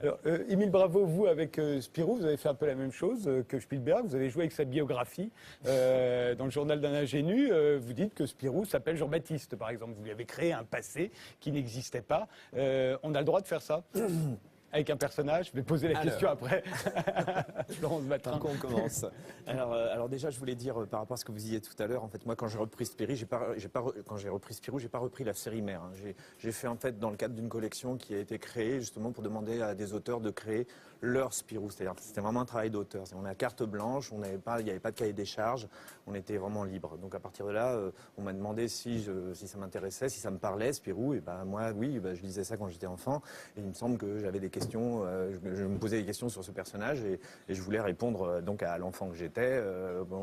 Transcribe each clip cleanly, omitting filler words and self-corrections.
Alors, Émile Bravo, vous, avec Spirou, vous avez fait un peu la même chose que Spielberg. Vous avez joué avec sa biographie. Dans le journal d'un ingénu, vous dites que Spirou s'appelle Jean-Baptiste, par exemple. Vous lui avez créé un passé qui n'existait pas. On a le droit de faire ça avec un personnage? Je vais poser la question après. Laurence Vatrin. Quand on commence. Alors déjà, je voulais dire par rapport à ce que vous disiez tout à l'heure, en fait, moi, quand j'ai repris Spirou, j'ai pas repris la série mère. Hein. J'ai fait en fait dans le cadre d'une collection qui a été créée justement pour demander à des auteurs de créer leur Spirou. C'est-à-dire, c'était vraiment un travail d'auteur. On a carte blanche, il n'y avait pas de cahier des charges, on était vraiment libre. Donc à partir de là, on m'a demandé si ça m'intéressait, si ça me parlait Spirou. Et ben moi, oui, je lisais ça quand j'étais enfant. Et il me semble que j'avais des questions. Je me posais des questions sur ce personnage et je voulais répondre donc à l'enfant que j'étais.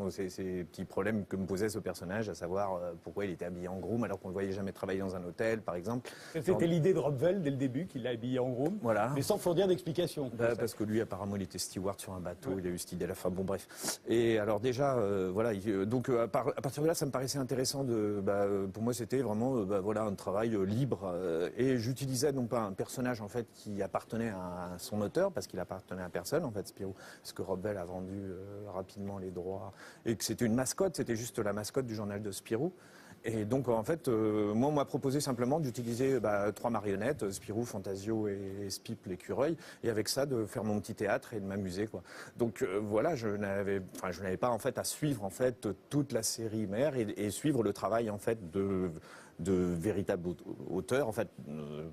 Ces petits problèmes que me posait ce personnage, à savoir pourquoi il était habillé en groom alors qu'on ne le voyait jamais travailler dans un hôtel, par exemple. C'était l'idée de Robvel dès le début, qu'il l'a habillé en groom, voilà. Mais sans fournir d'explication. Parce que lui, apparemment, il était steward sur un bateau, il a eu cette idée à la fin. Bon, bref. Et alors déjà, voilà. Donc à partir de là, ça me paraissait intéressant pour moi, c'était vraiment voilà un travail libre et j'utilisais non pas un personnage en fait qui appartenait à son auteur parce qu'il appartenait à personne en fait Spirou, parce que Robvel a vendu rapidement les droits et que c'était une mascotte, c'était juste la mascotte du journal de Spirou. Et donc en fait, moi on m'a proposé simplement d'utiliser 3 marionnettes, Spirou, Fantasio et Spip l'écureuil, et avec ça de faire mon petit théâtre et de m'amuser quoi. Donc voilà, je n'avais pas en fait à suivre en fait toute la série mère et suivre le travail en fait de véritables auteurs en fait.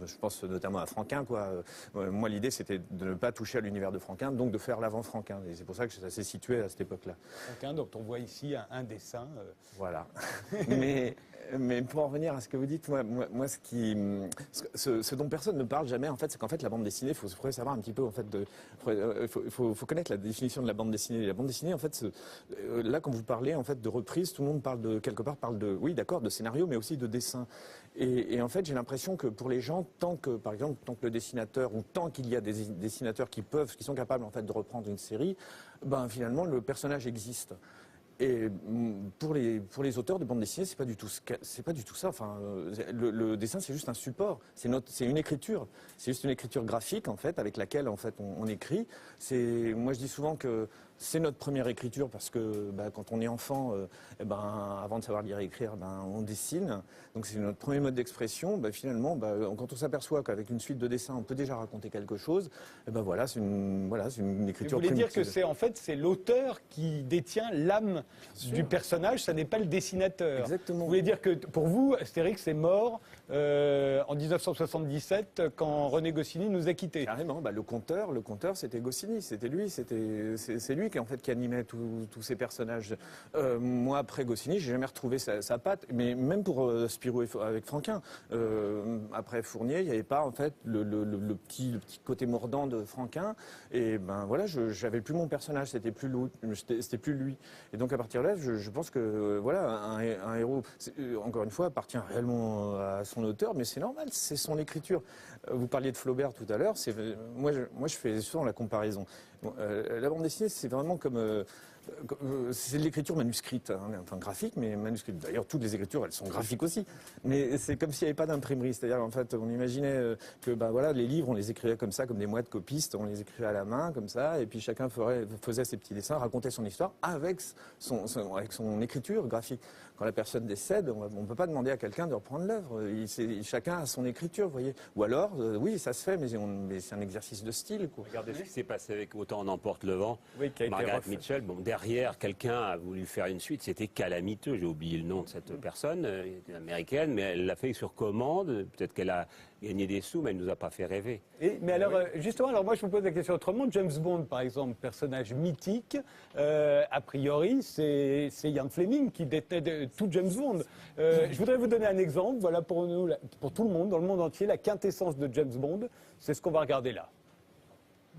Je pense notamment à Franquin quoi. Moi l'idée c'était de ne pas toucher à l'univers de Franquin, donc de faire l'avant Franquin. Et c'est pour ça que ça s'est situé à cette époque-là. Franquin, donc on voit ici un dessin. Voilà. Mais pour en revenir à ce que vous dites, moi ce dont personne ne parle jamais, en fait, c'est qu'en fait, la bande dessinée, il faudrait savoir un petit peu, en fait, faut connaître la définition de la bande dessinée. La bande dessinée, en fait, là, quand vous parlez, en fait, de reprise, tout le monde parle oui, d'accord, de scénario, mais aussi de dessin. Et en fait, j'ai l'impression que pour les gens, par exemple, tant que le dessinateur, ou tant qu'il y a des dessinateurs qui sont capables, en fait, de reprendre une série, finalement, le personnage existe. Et pour les auteurs de bande dessinée, c'est pas du tout ça. Enfin, le dessin, c'est juste un support. C'est une écriture. C'est juste une écriture graphique, en fait, avec laquelle, en fait, on écrit. Moi, je dis souvent que c'est notre première écriture parce que quand on est enfant, avant de savoir lire et écrire, on dessine. Donc c'est notre premier mode d'expression. Finalement, quand on s'aperçoit qu'avec une suite de dessins, on peut déjà raconter quelque chose, voilà, c'est une écriture. Vous voulez dire que c'est l'auteur qui détient l'âme du personnage, ça n'est pas le dessinateur. Exactement. Vous voulez dire que pour vous, Astérix est mort en 1977 quand René Goscinny nous a quittés. Carrément. Le conteur, c'était Goscinny, c'était lui, c'est lui qui animait tous ces personnages. Moi, après Goscinny, j'ai jamais retrouvé sa patte, mais même pour Spirou avec Franquin, après Fournier, il n'y avait pas en fait le petit côté mordant de Franquin, et voilà, j'avais plus mon personnage, c'était plus lui. Et donc à partir de là, je pense que voilà, un héros, encore une fois, appartient réellement à son auteur, mais c'est normal, c'est son écriture. Vous parliez de Flaubert tout à l'heure, moi je fais souvent la comparaison. La bande dessinée, c'est vraiment comme c'est de l'écriture manuscrite, enfin graphique, mais manuscrite. D'ailleurs, toutes les écritures, elles sont graphiques aussi. Mais c'est comme s'il n'y avait pas d'imprimerie. C'est-à-dire, en fait, on imaginait que, voilà, les livres, on les écrivait comme ça, comme des moines copistes, on les écrivait à la main, comme ça, et puis chacun faisait ses petits dessins, racontait son histoire avec son écriture graphique. Quand la personne décède, on ne peut pas demander à quelqu'un de reprendre l'œuvre. Chacun a son écriture, vous voyez. Ou alors, oui, ça se fait, mais c'est un exercice de style, quoi. Regardez ce qui s'est passé avec Autant en emporte le vent. Oui, qui a été Margaret refait. Mitchell. Bon, derrière, quelqu'un a voulu faire une suite. C'était calamiteux. J'ai oublié le nom de cette personne, américaine, mais elle l'a fait sur commande. Peut-être qu'elle a gagné des sous, mais elle nous a pas fait rêver. Mais alors, justement, moi je vous pose la question autrement. James Bond, par exemple, personnage mythique, a priori, c'est Ian Fleming qui détenait tout James Bond. Je voudrais vous donner un exemple. Voilà pour nous, pour tout le monde, dans le monde entier, la quintessence de James Bond, c'est ce qu'on va regarder là.